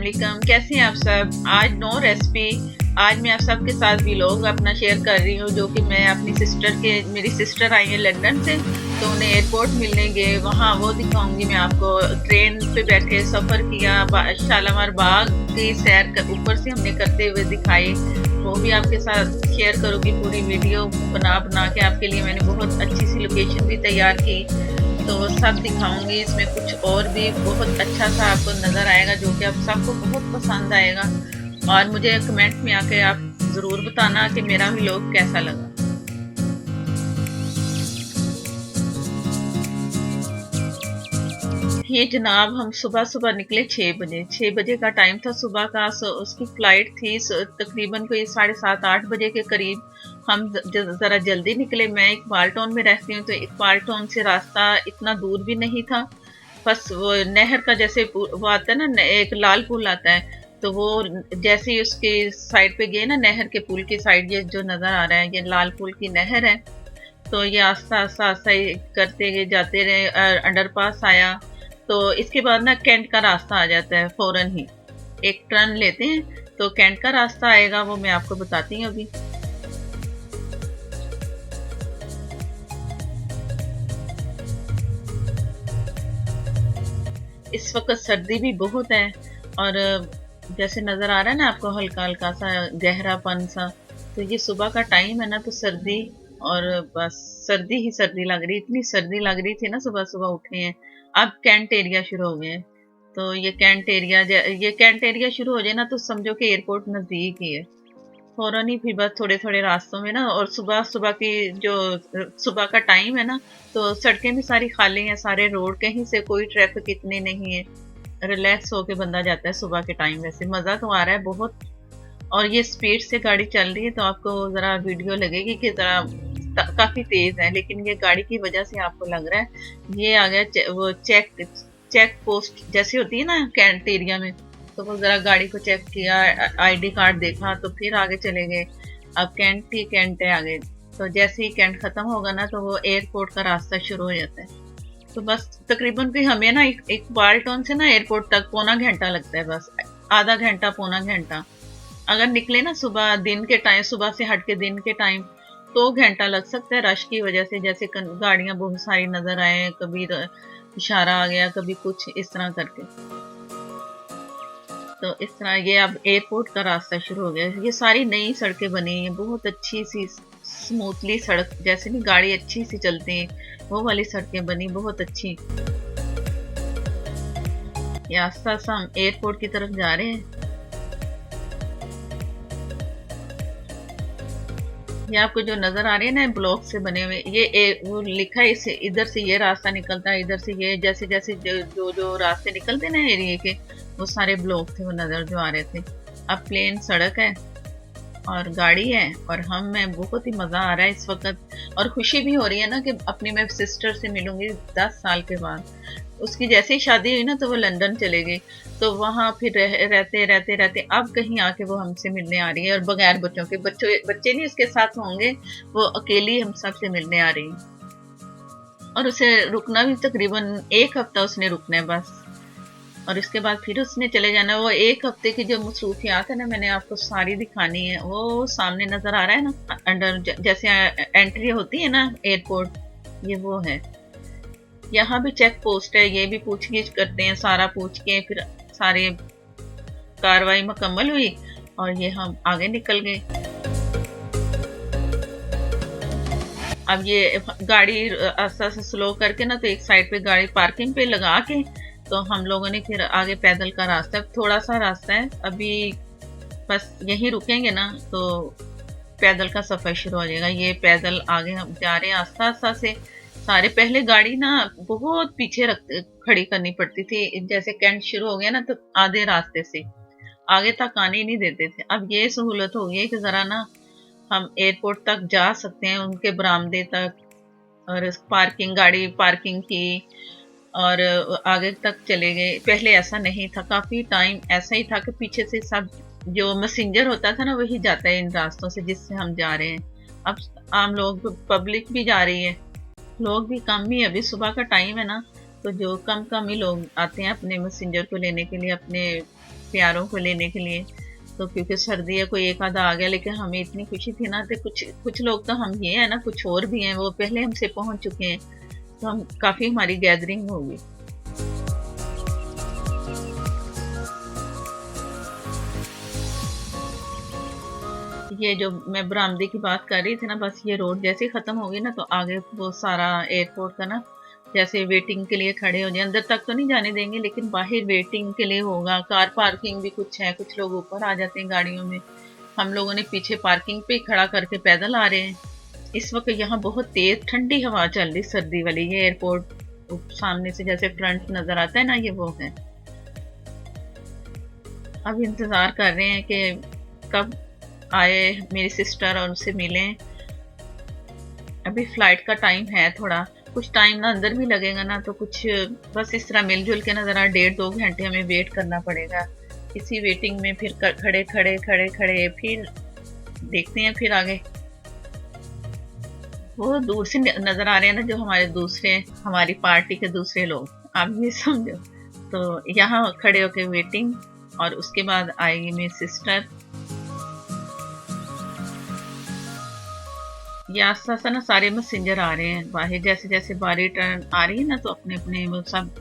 वालेकुम, कैसे हैं आप सब। आज नो रेसिपी। आज मैं आप सबके साथ व्लॉग अपना शेयर कर रही हूँ, जो कि मैं अपनी मेरी सिस्टर आई है लंदन से, तो उन्हें एयरपोर्ट मिलने गए, वहाँ वो दिखाऊंगी मैं आपको। ट्रेन पे बैठे सफ़र किया, शालामार बाग की सैर ऊपर से हमने करते हुए दिखाई, वो भी आपके साथ शेयर करूँगी। पूरी वीडियो बना बना के आपके लिए मैंने बहुत अच्छी सी लोकेशन भी तैयार की, तो सब दिखाऊंगी। इसमें कुछ और भी बहुत अच्छा सा आपको नज़र आएगा, जो कि आप सबको बहुत पसंद आएगा। और मुझे कमेंट में आके आप ज़रूर बताना कि मेरा व्लॉग कैसा लगा। ये जनाब, हम सुबह सुबह निकले 6 बजे। 6 बजे का टाइम था सुबह का। उसकी फ्लाइट थी तकरीबन कोई 7:30-8 बजे के करीब। हम ज़रा जल्दी निकले। मैं इकबाल टाउन में रहती हूँ, तो इकबाल टाउन से रास्ता इतना दूर भी नहीं था। बस वो नहर का जैसे वो आता है ना, एक लाल पुल आता है, तो वो जैसे ही उसके साइड पे गए ना, नहर के पुल की साइड, ये जो नज़र आ रहा है ये लाल पुल की नहर है। तो ये आस्ता आस्ता आस्ता ही करते गए, जाते रहे। अंडरपास आया, तो इसके बाद ना कैंट का रास्ता आ जाता है। फौरन ही एक टर्न लेते हैं तो कैंट का रास्ता आएगा, वो मैं आपको बताती हूँ अभी। इस वक्त सर्दी भी बहुत है, और जैसे नज़र आ रहा है ना आपको, हल्का हल्का सा गहरापन सा। तो ये सुबह का टाइम है ना, तो सर्दी, और बस सर्दी ही सर्दी लग रही, इतनी सर्दी लग रही थी ना। सुबह सुबह उठे हैं, अब कैंट एरिया शुरू हो गए हैं। तो ये कैंट एरिया शुरू हो जाए ना, तो समझो कि एयरपोर्ट नज़दीक ही है। फौरन ही फिर बस थोड़े थोड़े रास्तों में ना, और सुबह सुबह की जो सुबह का टाइम है ना, तो सड़कें भी सारी खाली हैं, सारे रोड, कहीं से कोई ट्रैफिक इतने नहीं है। रिलैक्स होके बंदा जाता है सुबह के टाइम। वैसे मज़ा तो आ रहा है बहुत, और ये स्पीड से गाड़ी चल रही है, तो आपको ज़रा वीडियो लगेगी कि ज़रा काफ़ी तेज़ है, लेकिन ये गाड़ी की वजह से आपको लग रहा है। ये आ गया वो चेक पोस्ट जैसी होती है ना कैंट एरिया में, तो वो ज़रा गाड़ी को चेक किया, आईडी कार्ड देखा, तो फिर आगे चले गए। अब कैंट ही कैंट है आगे। तो जैसे ही कैंट ख़त्म होगा ना, तो वो एयरपोर्ट का रास्ता शुरू हो जाता है। तो बस तकरीबन भी हमें ना इकबाल टाउन से ना एयरपोर्ट तक पौना घंटा लगता है, बस आधा घंटा पौना घंटा। अगर निकले ना सुबह दिन के टाइम, सुबह से हट के दिन के टाइम, तो घंटा लग सकता है रश की वजह से। जैसे गाड़ियां बहुत सारी नजर आए, कभी इशारा आ गया, कभी कुछ इस तरह करके। तो इस तरह ये अब एयरपोर्ट का रास्ता शुरू हो गया। ये सारी नई सड़कें बनी हैं, बहुत अच्छी सी स्मूथली सड़क, जैसे ni गाड़ी अच्छी सी चलती है, वो वाली सड़कें बनी बहुत अच्छी। ये आस्ता आस्ता हम एयरपोर्ट की तरफ जा रहे हैं। ये आपको जो नजर आ रही है ना ब्लॉक से बने हुए, वो लिखा है, इसे इधर से ये रास्ता निकलता है, इधर से ये, जैसे जैसे जो रास्ते निकलते ना एरिया के, वो सारे ब्लॉक थे वो नजर जो आ रहे थे। अब प्लेन सड़क है और गाड़ी है, और हम में बहुत ही मजा आ रहा है इस वक्त, और खुशी भी हो रही है ना कि अपनी मैं सिस्टर से मिलूंगी 10 साल के बाद। उसकी जैसे ही शादी हुई ना, तो वो लंदन चले गई, तो वहाँ फिर रहते रहते रहते अब कहीं आके वो हमसे मिलने आ रही है, और बगैर बच्चों के, बच्चे नहीं उसके साथ होंगे, वो अकेली हम सबसे मिलने आ रही है। और उसे रुकना भी तकरीबन 1 हफ्ता उसने रुकना है बस, और इसके बाद फिर उसने चले जाना। वो 1 हफ्ते की जो मसरूफियात है ना, मैंने आपको सारी दिखानी है। वो सामने नजर आ रहा है ना, अंडर जैसे एंट्री होती है ना एयरपोर्ट, ये वो है। यहाँ भी चेक पोस्ट है, ये भी पूछगिछ करते हैं, सारा पूछ के फिर सारे कार्रवाई मुकम्मल हुई, और ये हम आगे निकल गए। अब ये गाड़ी आस्ता से स्लो करके ना, तो एक साइड पे गाड़ी पार्किंग पे लगा के, तो हम लोगों ने फिर आगे पैदल का रास्ता, थोड़ा सा रास्ता है अभी, बस यहीं रुकेंगे ना तो पैदल का सफर शुरू हो जाएगा। ये पैदल आगे हम जा रहे हैं आस्ता आस्ता से। सारे पहले गाड़ी ना बहुत पीछे खड़ी करनी पड़ती थी, जैसे कैंट शुरू हो गया ना, तो आधे रास्ते से आगे तक आने ही नहीं देते थे। अब ये सहूलत हो गई है कि जरा ना हम एयरपोर्ट तक जा सकते हैं, उनके बरामदे तक, और गाड़ी पार्किंग की, और आगे तक चले गए। पहले ऐसा नहीं था, काफी टाइम ऐसा ही था कि पीछे से सब जो मैसेंजर होता था ना, वही जाता है इन रास्तों से जिससे हम जा रहे हैं। अब आम लोग, पब्लिक भी जा रही है, लोग भी कम ही, अभी सुबह का टाइम है ना, तो जो कम कम ही लोग आते हैं अपने मैसेंजर को लेने के लिए, अपने प्यारों को लेने के लिए। तो क्योंकि सर्दी है, कोई एक आधा आ गया, लेकिन हमें इतनी खुशी थी ना, तो कुछ लोग तो हम ये है ना, कुछ और भी हैं, वो पहले हमसे पहुंच चुके हैं, तो हम काफ़ी हमारी गैदरिंग होगी। ये जो मैं बरामदे की बात कर रही थी ना, बस ये रोड जैसे ही ख़त्म होगी ना, तो आगे वो सारा एयरपोर्ट का ना, जैसे वेटिंग के लिए खड़े हो जाए, अंदर तक तो नहीं जाने देंगे, लेकिन बाहर वेटिंग के लिए होगा। कार पार्किंग भी कुछ है, कुछ लोग ऊपर आ जाते हैं गाड़ियों में, हम लोगों ने पीछे पार्किंग पे खड़ा करके पैदल आ रहे हैं। इस वक्त यहाँ बहुत तेज ठंडी हवा चल रही, सर्दी वाली। ये एयरपोर्ट सामने से जैसे फ्रंट नजर आता है ना, ये वो है। अब इंतजार कर रहे हैं कि कब आए मेरी सिस्टर और उनसे मिलें। अभी फ्लाइट का टाइम है, थोड़ा कुछ टाइम ना अंदर भी लगेगा ना, तो कुछ बस इस तरह मिलजुल के ना जरा 1.5-2 घंटे हमें वेट करना पड़ेगा। इसी वेटिंग में फिर खड़े खड़े खड़े खड़े फिर देखते हैं फिर आगे। वो दूर से नजर आ रहे हैं ना, जो हमारे दूसरे, हमारी पार्टी के दूसरे लोग, आप ये समझो। तो यहाँ खड़े होके वेटिंग, और उसके बाद आएगी मेरी सिस्टर। ये आस्ता आस्ता ना सारे मैसेंजर आ रहे हैं बाहर, जैसे जैसे बारी टर्न आ रही है ना, तो अपने अपने वो सब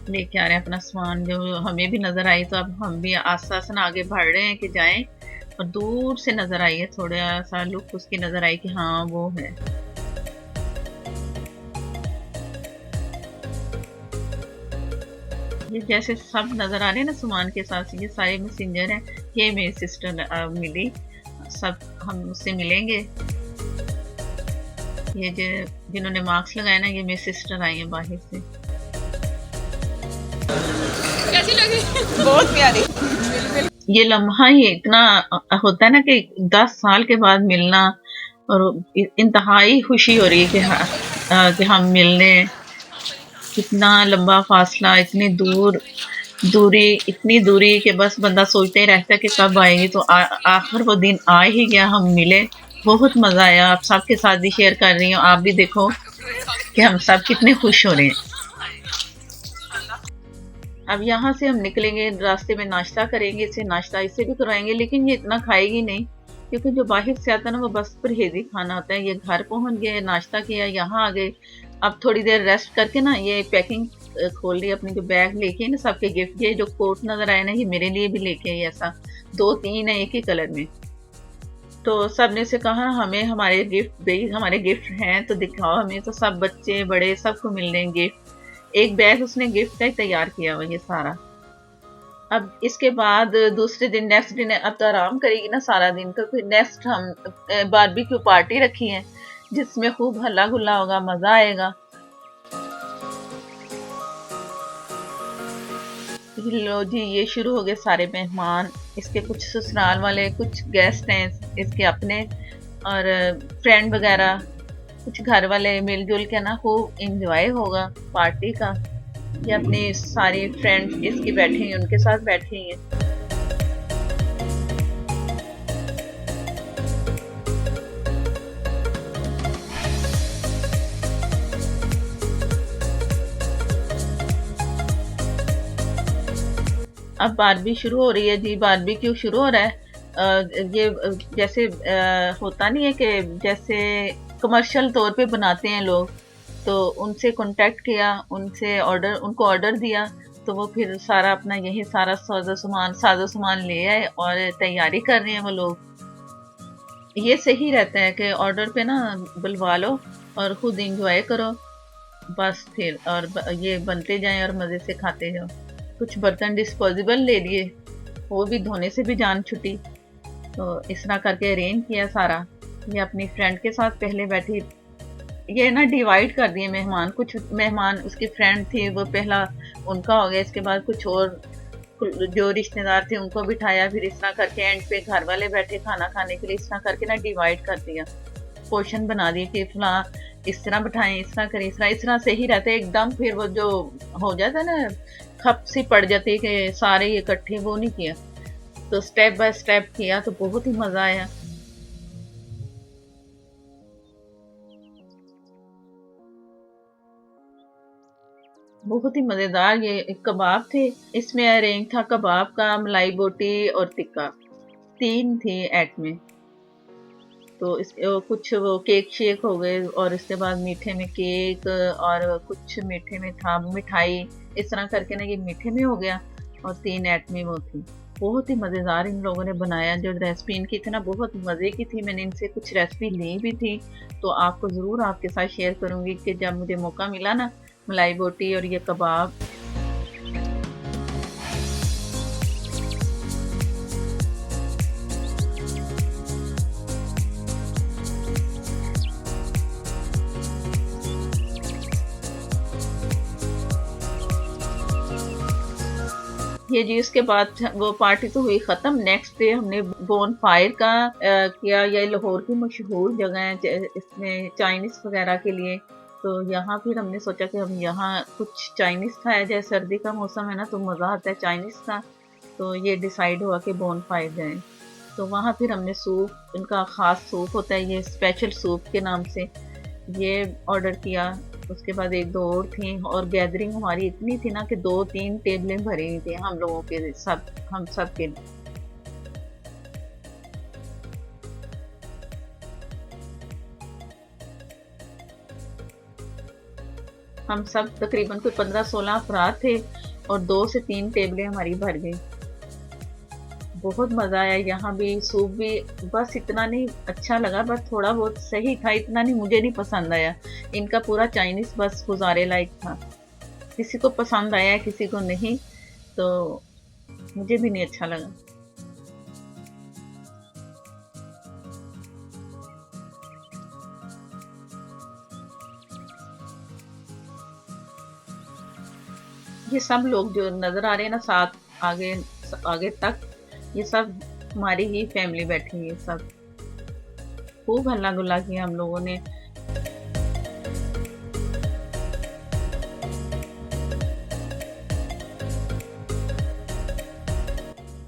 लेके आ रहे हैं अपना सामान। जो हमें भी नजर आई, तो अब हम भी आस्ता आस्ता ना आगे बढ़ रहे हैं कि जाएं। और दूर से नजर आई है, थोड़ा सा लुक उसकी नजर आई कि हाँ वो है। ये जैसे सब नजर आ रहे हैं ना सामान के साथ, ये सारे मैसेंजर हैं। ये मेरी सिस्टर मिली, सब हम उससे मिलेंगे। ये जो जिन्होंने मास्क लगाया ना, ये मेरी सिस्टर आई है बाहर से। कैसी लगी? बहुत प्यारी। ये लम्हा ही इतना होता है ना कि 10 साल के बाद मिलना, और इंतहाई खुशी हो रही है कि हम मिलने। इतना लंबा फासला, इतनी दूरी, इतनी दूरी कि बस बंदा सोचते ही रहता है कि कब आएगी। तो आखिर वो दिन आ ही गया, हम मिले। बहुत मजा आया। आप सबके साथ भी शेयर कर रही हूँ, आप भी देखो कि हम सब कितने खुश हो रहे हैं। अब यहाँ से हम निकलेंगे, रास्ते में नाश्ता करेंगे, इसे नाश्ता इससे भी करवाएंगे, लेकिन ये इतना खाएगी नहीं, क्योंकि जो बाहर से आता है ना, वो बस परहेजी खाना होता है। ये घर पहुंच गए, नाश्ता किया, यहाँ आ गए। अब थोड़ी देर रेस्ट करके ना, ये पैकिंग खोल रही, अपनी जो बैग लेके ना, सबके गिफ्ट। ये जो कोट नजर आया ना, ये मेरे लिए भी लेके आई, ऐसा 2-3 है एक ही कलर में। तो सब ने से कहा हमें हमारे गिफ्ट, भाई हमारे गिफ्ट हैं तो दिखाओ हमें। तो सब बच्चे बड़े सबको मिल रहे हैं गिफ्ट। एक बैग उसने गिफ्ट का ही तैयार किया हुआ ये सारा। अब इसके बाद दूसरे दिन, नेक्स्ट दिन, अब तो आराम करेगी ना सारा दिन, क्योंकि नेक्स्ट हम बारबेक्यू पार्टी रखी है, जिसमें खूब हल्ला गुल्ला होगा, मजा आएगा। लो जी, ये शुरू हो गए सारे मेहमान। इसके कुछ ससुराल वाले, कुछ गेस्ट हैं इसके अपने, और फ्रेंड वगैरह, कुछ घर वाले मिलजुल के ना खूब इंजॉय होगा पार्टी का। ये अपने सारे फ्रेंड्स इसकी बैठे हैं, उनके साथ बैठे हैं। अब बारबी शुरू हो रही है जी, बारबेक्यू शुरू हो रहा है। ये जैसे होता नहीं है कि जैसे कमर्शियल तौर पे बनाते हैं लोग, तो उनसे कांटेक्ट किया, उनसे ऑर्डर, उनको ऑर्डर दिया, तो वो फिर सारा अपना यही सारा साजो सामान ले आए और तैयारी कर रहे हैं वो लोग। ये सही रहता है कि ऑर्डर पे ना बुलवा लो और खुद इंजॉय करो बस फिर, और ये बनते जाएं और मज़े से खाते जाओ। कुछ बर्तन डिस्पोजेबल ले लिए, वो भी धोने से भी जान छुटी। तो इस तरह करके अरेंज किया सारा। ये अपनी फ्रेंड के साथ पहले बैठी, ये ना डिवाइड कर दिए मेहमान। कुछ मेहमान उसकी फ्रेंड थी, वो पहला उनका हो गया, इसके बाद कुछ और जो रिश्तेदार थे उनको बिठाया, फिर इस तरह करके एंड पे घर वाले बैठे खाना खाने के लिए। इस तरह करके ना डिवाइड कर दिया, पोर्शन बना दिए कि फला इस तरह बिठाएं, इस तरह करें, इस तरह से ही रहते एकदम। फिर वो जो हो जाता है ना, खप सी पड़ जाती है कि सारे इकट्ठे, वो नहीं किया। तो स्टेप बाय स्टेप किया, तो बहुत ही मजा आया। बहुत ही मज़ेदार ये कबाब थे। इसमें अरेंज था कबाब का, मलाई बोटी और टिक्का, 3 थी आइटमें। तो इस कुछ वो केक शेक हो गए और इसके बाद मीठे में केक और कुछ मीठे में था मिठाई। इस तरह करके ना ये मीठे में हो गया और 3 आइटमें वो थी। बहुत ही मज़ेदार इन लोगों ने बनाया। जो रेसिपी इनकी थी ना बहुत मज़े की थी। मैंने इनसे कुछ रेसिपी ली भी थी, तो आपको ज़रूर आपके साथ शेयर करूँगी कि जब मुझे मौका मिला ना मलाई बोटी और ये कबाब। ये जी उसके बाद वो पार्टी तो हुई ख़त्म। नेक्स्ट डे हमने बोन फायर का किया। ये लाहौर की मशहूर जगह है इसमें चाइनीज़ वगैरह के लिए। तो यहाँ फिर हमने सोचा कि हम यहाँ कुछ चाइनीज़ खाया जाए। सर्दी का मौसम है ना तो मज़ा आता है चाइनीज़ का। तो ये डिसाइड हुआ कि बोन फायर जाएँ। तो वहाँ फिर हमने सूप, इनका ख़ास सूप होता है ये स्पेशल सूप के नाम से, ये ऑर्डर किया। उसके बाद 1-2 और थी और गैदरिंग हमारी इतनी थी ना कि 2-3 टेबलें भरी हुई थी हम लोगों के सब, हम सब के। हम सब तकरीबन कोई 15-16 अफराद थे और 2 से 3 टेबलें हमारी भर गई। बहुत मज़ा आया। यहाँ भी सूप भी बस इतना नहीं अच्छा लगा, बस थोड़ा बहुत सही था, इतना नहीं, मुझे नहीं पसंद आया। इनका पूरा चाइनीज़ बस गुजारे लायक था। किसी को पसंद आया किसी को नहीं, तो मुझे भी नहीं अच्छा लगा। ये सब लोग जो नज़र आ रहे हैं ना साथ आगे आगे तक, ये सब हमारी ही फैमिली बैठी है। सब खूब हल्ला गुल्ला किया हम लोगों ने।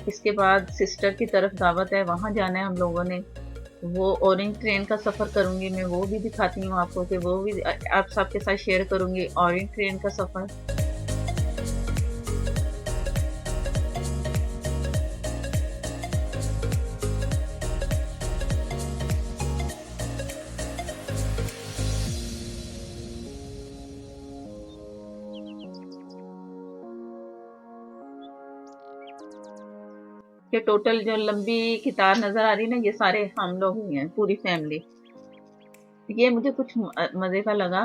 इसके बाद सिस्टर की तरफ दावत है, वहाँ जाना है हम लोगों ने। वो ऑरेंज ट्रेन का सफ़र करूँगी मैं, वो भी दिखाती हूँ आपको कि वो भी आप सबके साथ शेयर करूँगी ऑरेंज ट्रेन का सफ़र। ये टोटल जो लंबी कितार नज़र आ रही है ना, ये सारे हम लोग ही हैं, पूरी फैमिली। ये मुझे कुछ मज़े का लगा,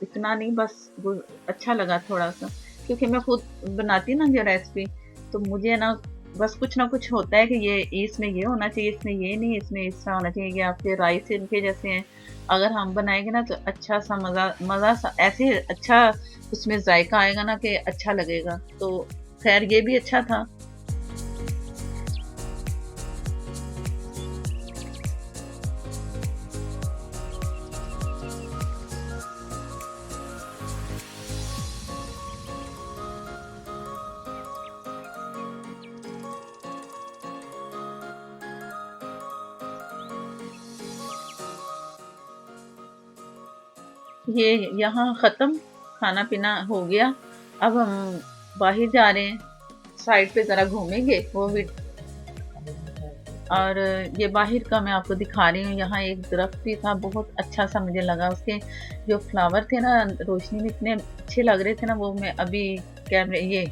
इतना नहीं, बस वो अच्छा लगा थोड़ा सा, क्योंकि मैं खुद बनाती ना जो रेसिपी, तो मुझे ना कुछ होता है कि ये इसमें ये होना चाहिए, इसमें ये नहीं, इसमें इस तरह होना चाहिए। कि आपके राइस इनके जैसे हैं, अगर हम बनाएंगे ना तो अच्छा सा मज़ा सा ऐसे अच्छा उसमें जायका आएगा ना कि अच्छा लगेगा। तो खैर ये भी अच्छा था। ये यहाँ ख़त्म, खाना पीना हो गया। अब हम बाहर जा रहे हैं, साइड पे ज़रा घूमेंगे वो भी। और ये बाहर का मैं आपको दिखा रही हूँ। यहाँ एक दरख्त भी था, बहुत अच्छा सा मुझे लगा। उसके जो फ्लावर थे ना रोशनी में इतने अच्छे लग रहे थे ना, वो मैं अभी कैमरे ये,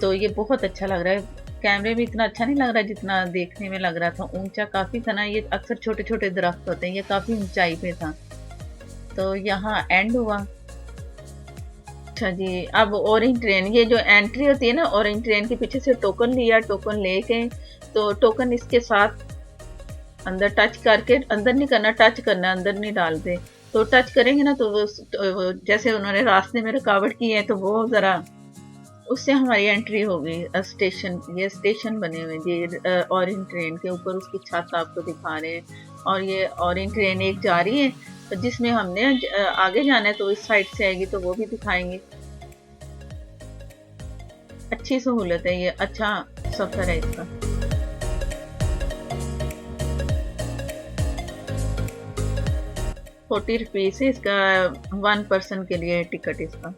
तो ये बहुत अच्छा लग रहा है। कैमरे में इतना अच्छा नहीं लग रहा जितना देखने में लग रहा था। ऊंचा काफ़ी था ना, ये अक्सर छोटे छोटे दरख्त होते हैं, ये काफ़ी ऊंचाई पे था। तो यहाँ एंड हुआ। अच्छा जी, अब ऑरेंज ट्रेन, ये जो एंट्री होती है ना ऑरेंज ट्रेन के पीछे से टोकन लिया, टोकन लेके, तो टोकन इसके साथ अंदर टच करके, अंदर नहीं करना, टच करना, अंदर नहीं डालते। तो टच करेंगे ना तो वो जैसे उन्होंने रास्ते में रुकावट की है तो वो ज़रा उससे हमारी एंट्री हो गई स्टेशन। ये स्टेशन बने हुए जी ऑरेंज ट्रेन के ऊपर, उसकी छत आपको दिखा रहे हैं। और ये ऑरेंज ट्रेन एक जा रही है, तो जिसमें हमने आगे जाना है तो इस साइड से आएगी, तो वो भी दिखाएंगे। अच्छी सहूलत है ये, अच्छा सफ़र है इसका। 40 रुपीज़ है इसका, 1 पर्सन के लिए टिकट इसका।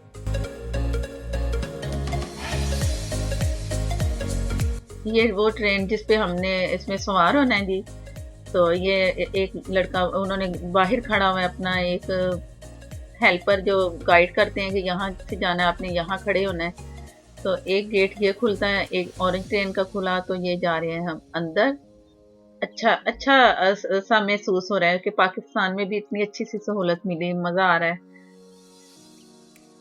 ये वो ट्रेन जिस पे हमने इसमें सवार होना है जी। तो ये एक लड़का उन्होंने बाहर खड़ा हुआ है, अपना एक हेल्पर जो गाइड करते हैं कि यहाँ से जाना है, आपने यहाँ खड़े होना है। तो एक गेट ये खुलता है, एक ऑरेंज ट्रेन का खुला, तो ये जा रहे हैं हम अंदर। अच्छा अच्छा सा महसूस हो रहा है कि पाकिस्तान में भी इतनी अच्छी सी सहूलत मिली, मज़ा आ रहा है।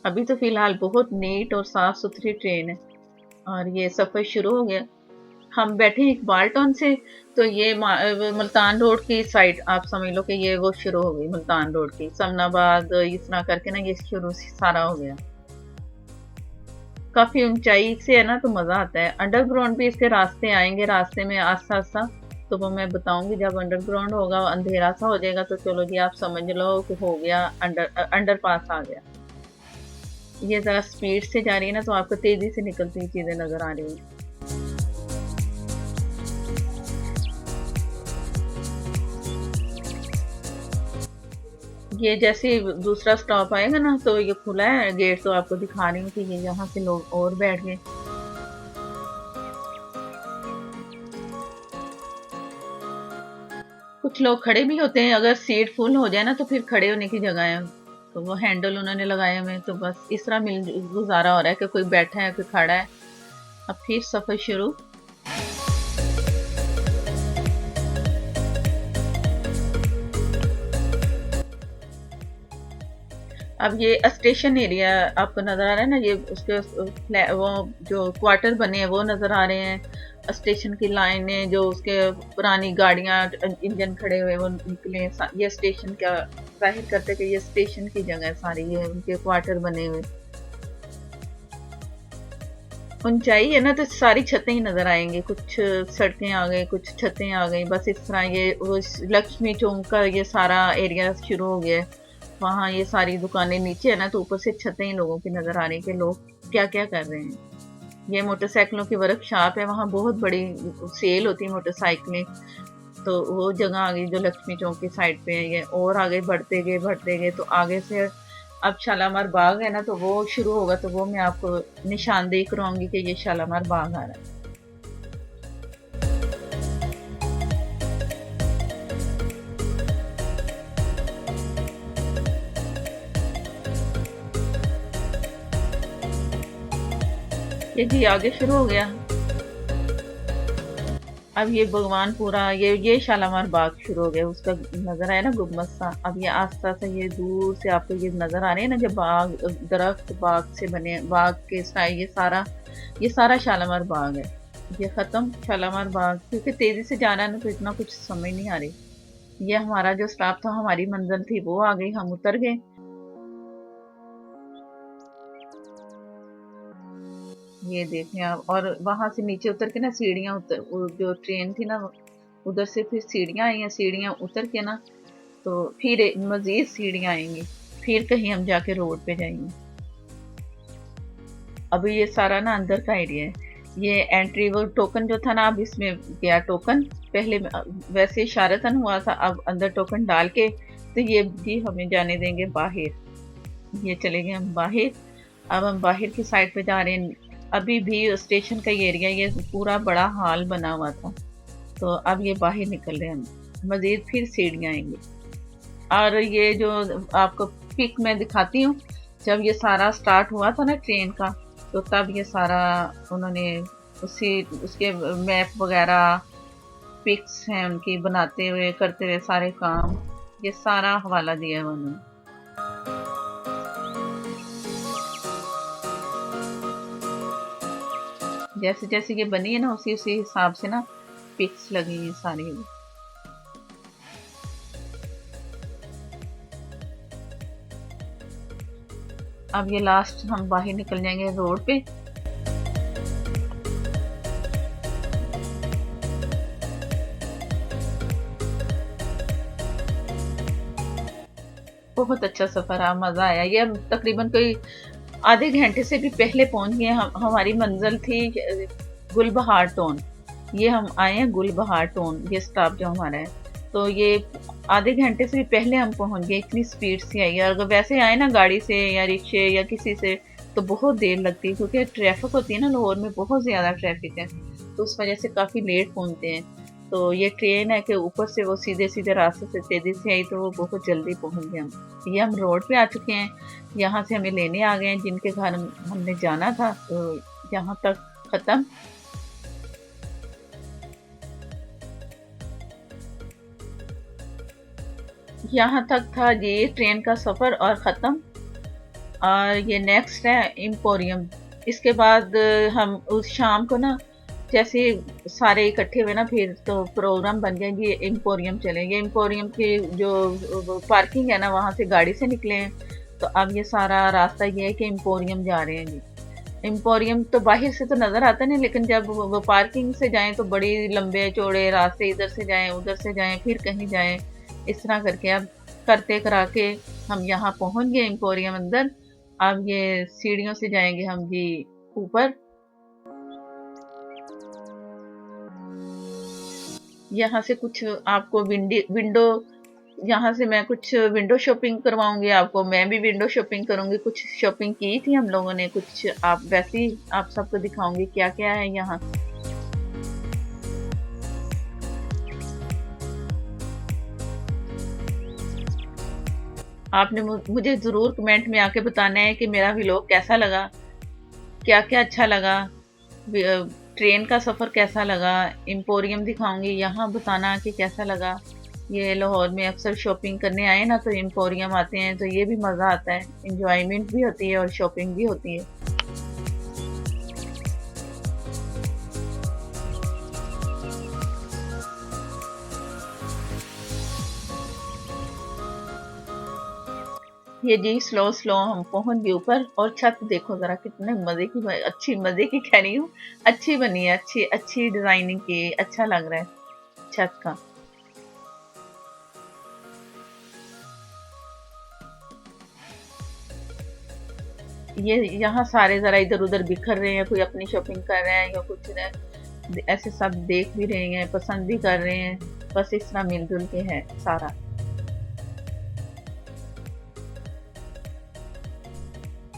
अभी तो फ़िलहाल बहुत नीट और साफ़ सुथरी ट्रेन है और ये सफ़र शुरू हो गया। हम बैठे हैं इकबाल टाउन से, तो ये मुल्तान रोड की साइड आप समझ लो कि ये वो शुरू हो गई, मुल्तान रोड की समनाबाद इस तरह करके ना ये शुरू सारा हो गया। काफ़ी ऊंचाई से है ना, तो मज़ा आता है। अंडरग्राउंड भी इसके रास्ते आएंगे, रास्ते में आस्ता आस्ता, तो वो मैं बताऊंगी जब अंडरग्राउंड होगा, अंधेरा सा हो जाएगा, तो चलो जी आप समझ लो कि हो गया, अंडरपास आ गया। ये ज़रा स्पीड से जा रही है ना, तो आपको तेज़ी से निकलती हुई चीज़ें नज़र आ रही हैं। ये जैसे दूसरा स्टॉप आएगा ना, तो ये खुला है गेट, तो आपको दिखा रही हूँ कि ये यहाँ से लोग और बैठ गए। कुछ लोग खड़े भी होते हैं, अगर सीट फुल हो जाए ना तो फिर खड़े होने की जगह है, तो वो हैंडल उन्होंने लगाए हुए, तो बस इस तरह मिल गुजारा हो रहा है कि कोई बैठा है कोई खड़ा है। अब फिर सफ़र शुरू। अब ये स्टेशन एरिया आपको नज़र आ रहा है ना, ये उसके वो जो क्वार्टर बने हैं वो नज़र आ रहे हैं। स्टेशन की लाइनें जो उसके पुरानी गाड़ियाँ इंजन खड़े हुए वो निकले, ये स्टेशन का जाहिर करते कि ये स्टेशन की जगह है सारी, ये उनके क्वार्टर बने हुए। ऊंचाई है ना, तो सारी छतें ही नज़र आएंगी, कुछ सड़कें आ गई, कुछ छतें आ गई, बस इस तरह ये वो लक्ष्मी चौक का ये सारा एरिया शुरू हो गया है। वहाँ ये सारी दुकानें नीचे है ना, तो ऊपर से छतें ही लोगों की नज़र आ रही कि लोग क्या क्या कर रहे हैं। ये मोटरसाइकिलों की वर्कशॉप है, वहाँ बहुत बड़ी सेल होती है मोटरसाइकिलें, तो वो जगह आ गई जो लक्ष्मी चौक की साइड पे है। ये और आगे बढ़ते गए तो आगे से अब शालामार बाग है ना, तो वो शुरू होगा, तो वो मैं आपको निशानदेही कराऊंगी कि ये शालामार बाग आ रहा है। ये जी आगे शुरू हो गया। अब ये भगवानपुरा, ये शालामार बाग शुरू हो गया, उसका नज़र आया ना गुम्बद सा। अब ये आस्ता सा ये दूर से आपको ये नज़र आ रहे हैं ना, जब बाग दरख्त बाग से बने, बाग के स्टाइल, ये सारा शालामार बाग है। ये ख़त्म शालामार बाग, क्योंकि तेज़ी से जाना है ना, तो इतना कुछ समझ नहीं आ रही। ये हमारा जो स्टॉप था, हमारी मंजिल थी, वो आ गई, हम उतर गए। ये देखें आप, और वहां से नीचे उतर के ना सीढ़ियाँ उतर, वो जो ट्रेन थी ना उधर से फिर सीढ़ियाँ आई हैं, सीढ़ियाँ उतर के ना तो फिर मजीद सीढ़ियाँ आएंगी, फिर कहीं हम जाके रोड पे जाएंगे। अभी ये सारा ना अंदर का एरिया है। ये एंट्री, वो टोकन जो था ना, अब इसमें गया टोकन, पहले वैसे इशारतन हुआ था, अब अंदर टोकन डाल के तो ये भी हमें जाने देंगे बाहर। ये चले गए हम बाहर। अब हम बाहर की साइड पे जा रहे हैं। अभी भी स्टेशन का ये एरिया, ये पूरा बड़ा हॉल बना हुआ था, तो अब ये बाहर निकल रहे हैं हम। मज़ीद फिर सीढ़ियाँ आएंगी, और ये जो आपको पिक में दिखाती हूँ, जब ये सारा स्टार्ट हुआ था ना ट्रेन का, तो तब ये सारा उन्होंने उसके मैप वगैरह पिक्स हैं उनकी बनाते हुए करते हुए सारे काम, ये सारा हवाला दिया है उन्होंने। जैसे जैसे ये बनी है ना, उसी उसी हिसाब से ना पिक्स लगी हैं सारी। अब ये लास्ट हम बाहर निकल जाएंगे रोड पे। बहुत अच्छा सफर रहा, मजा आया। ये हम तकरीबन कोई आधे घंटे से भी पहले पहुंच गए। हमारी मंजिल थी गुलबहार टोन, ये हम आए हैं गुलबहार टोन, ये स्टॉप जो हमारा है, तो ये आधे घंटे से भी पहले हम पहुंच गए, इतनी स्पीड से आई है। अगर वैसे आए ना गाड़ी से या रिक्शे या किसी से, तो बहुत देर लगती है, क्योंकि ट्रैफिक होती है ना, लाहौर में बहुत ज़्यादा ट्रैफिक है, तो उस वजह से काफ़ी लेट पहुंचते हैं। तो ये ट्रेन है कि ऊपर से वो सीधे सीधे रास्ते से तेज़ी से आई तो वो बहुत जल्दी पहुंच गए हम। ये हम रोड पे आ चुके हैं, यहाँ से हमें लेने आ गए हैं जिनके घर हमने जाना था। तो यहाँ तक ख़त्म। यहाँ तक था ये ट्रेन का सफ़र और ख़त्म। और ये नेक्स्ट है एम्पोरियम। इसके बाद हम उस शाम को ना जैसे सारे इकट्ठे हुए ना फिर तो प्रोग्राम बन गया ये एम्पोरियम चलेंगे। एम्पोरियम की जो पार्किंग है ना वहाँ से गाड़ी से निकले हैं। तो अब ये सारा रास्ता ये है कि एम्पोरियम जा रहे हैं जी। एम्पोरियम तो बाहर से तो नज़र आता नहीं, लेकिन जब वो पार्किंग से जाएं तो बड़ी लंबे चौड़े रास्ते, इधर से जाएं उधर से जाएं फिर कहीं जाएं, इस तरह करके अब करते करा के हम यहाँ पहुँच गए एम्पोरियम अंदर। अब ये सीढ़ियों से जाएंगे हम जी ऊपर। यहाँ से कुछ आपको विंडो, यहाँ से मैं कुछ विंडो शॉपिंग करवाऊंगी आपको, मैं भी विंडो शॉपिंग करूंगी। कुछ शॉपिंग की थी हम लोगों ने, कुछ आप वैसे ही आप सबको दिखाऊंगी क्या क्या है यहाँ। आपने मुझे ज़रूर कमेंट में आके बताना है कि मेरा व्लॉग कैसा लगा, क्या क्या अच्छा लगा, ट्रेन का सफ़र कैसा लगा, एम्पोरियम दिखाऊंगी यहाँ, बताना कि कैसा लगा। ये लाहौर में अक्सर शॉपिंग करने आए ना तो एम्पोरियम आते हैं तो ये भी मज़ा आता है, इंजॉयमेंट भी होती है और शॉपिंग भी होती है। ये जी स्लो स्लो हम पहुंच गए ऊपर। और छत देखो जरा कितने मजे की, अच्छी मजे की कह रही हूँ, अच्छी बनी है, अच्छी अच्छी डिजाइनिंग की, अच्छा लग रहा है छत का। ये यहाँ सारे जरा इधर उधर बिखर रहे हैं, कोई अपनी शॉपिंग कर रहे हैं या कुछ ऐसे सब देख भी रहे हैं, पसंद भी कर रहे हैं, बस इस तरह मिलजुल के है सारा।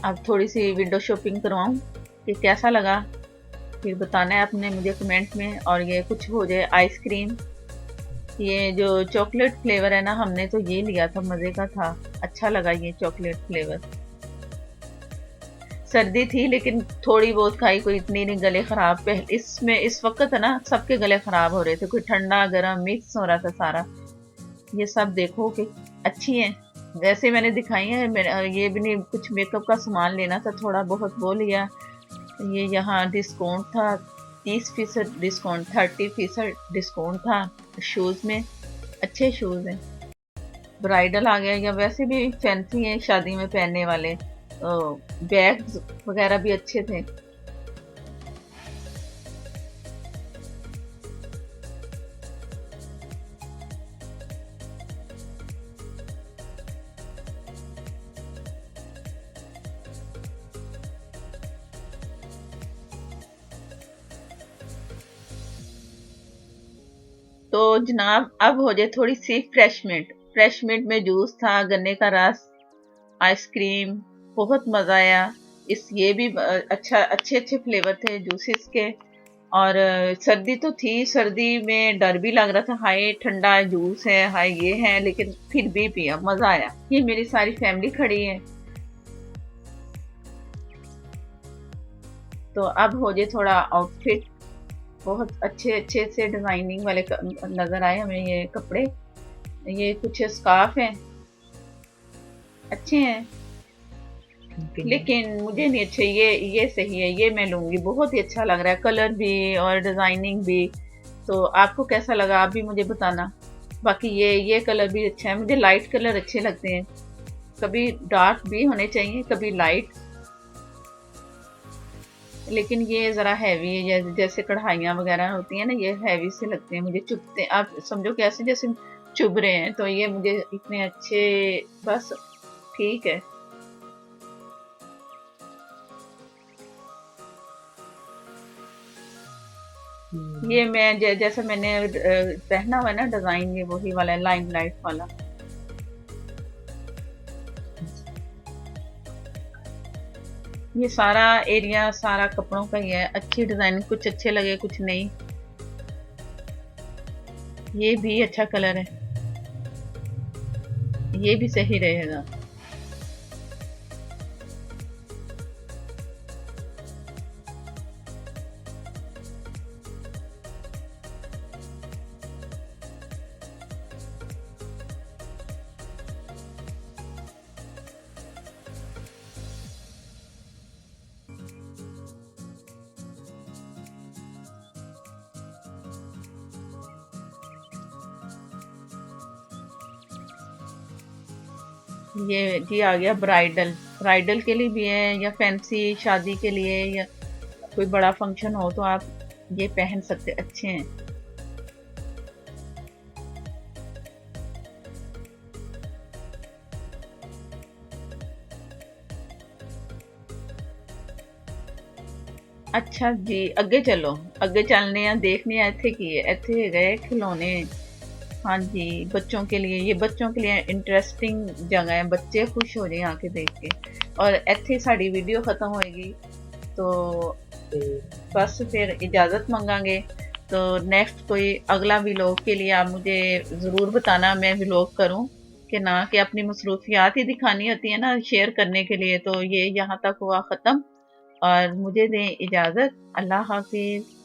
अब थोड़ी सी विंडो शॉपिंग करवाऊं कि कैसा लगा, फिर बताना है आपने मुझे कमेंट में। और ये कुछ हो जाए आइसक्रीम, ये जो चॉकलेट फ्लेवर है ना हमने तो ये लिया था, मज़े का था, अच्छा लगा ये चॉकलेट फ्लेवर। सर्दी थी लेकिन थोड़ी बहुत खाई, कोई इतनी नहीं, गले ख़राब पहले इसमें इस वक्त है ना सबके गले ख़राब हो रहे थे, कोई ठंडा गर्म मिक्स हो रहा था सारा। ये सब देखो कि अच्छी है, वैसे मैंने दिखाई है। ये भी नहीं, कुछ मेकअप का सामान लेना था थोड़ा बहुत वो लिया। ये यहाँ डिस्काउंट था, 30% डिस्काउंट, 30% डिस्काउंट था शूज़ में, अच्छे शूज़ हैं। ब्राइडल आ गया या वैसे भी फैंसी हैं शादी में पहनने वाले। बैग्स वगैरह भी अच्छे थे। तो जनाब अब हो जाए थोड़ी सी फ्रेशमेंट। फ्रेशमेंट में जूस था, गन्ने का रस, आइसक्रीम, बहुत मज़ा आया। ये भी अच्छा, अच्छे अच्छे फ्लेवर थे जूसेस के। और सर्दी तो थी, सर्दी में डर भी लग रहा था, हाय ठंडा जूस है, हाय ये है, लेकिन फिर भी पिया, मज़ा आया। ये मेरी सारी फैमिली खड़ी है। तो अब हो जाए थोड़ा आउटफिट। बहुत अच्छे अच्छे से डिजाइनिंग वाले नजर आए हमें ये कपड़े। ये कुछ स्कार्फ हैं, अच्छे हैं लेकिन मुझे नहीं अच्छे। ये सही है, ये मैं लूंगी, बहुत ही अच्छा लग रहा है, कलर भी और डिजाइनिंग भी। तो आपको कैसा लगा आप भी मुझे बताना। बाकी ये कलर भी अच्छा है, मुझे लाइट कलर अच्छे लगते हैं, कभी डार्क भी होने चाहिए कभी लाइट, लेकिन ये ज़रा हैवी है, जैसे कढ़ाइयाँ वगैरह होती हैं ना, ये हैवी से लगते हैं मुझे, चुभते हैं, आप समझो कैसे जैसे चुभ रहे हैं। तो ये मुझे इतने अच्छे, बस ठीक है। ये मैं जैसा मैंने पहना हुआ है ना डिज़ाइन, ये वही वाला है, लाइम लाइट वाला। ये सारा एरिया सारा कपड़ों का ही है। अच्छी डिजाइन, कुछ अच्छे लगे कुछ नहीं। ये भी अच्छा कलर है, ये भी सही रहेगा। ये जी आ गया ब्राइडल। ब्राइडल के लिए भी है या फैंसी शादी के लिए, या कोई बड़ा फंक्शन हो तो आप ये पहन सकते, अच्छे हैं। अच्छा जी, ਅੱਗੇ चलो, ਅੱਗੇ चलने हैं, देखने हैं ਇੱਥੇ ਕੀ है। ਇੱਥੇ गए खिलौने। हाँ जी, बच्चों के लिए, ये बच्चों के लिए इंटरेस्टिंग जगह है, बच्चे खुश हो जाए आके देख के। और ਇੱਥੇ ਸਾਡੀ वीडियो खत्म होएगी तो बस फिर इजाज़त मांगांगे। तो नेक्स्ट कोई अगला व्लॉग के लिए आप मुझे ज़रूर बताना, मैं व्लॉग करूं कि ना, कि अपनी मसरूफियात ही दिखानी होती है ना शेयर करने के लिए। तो ये यहाँ तक हुआ ख़त्म और मुझे दें इजाज़त। अल्लाह हाफिज़।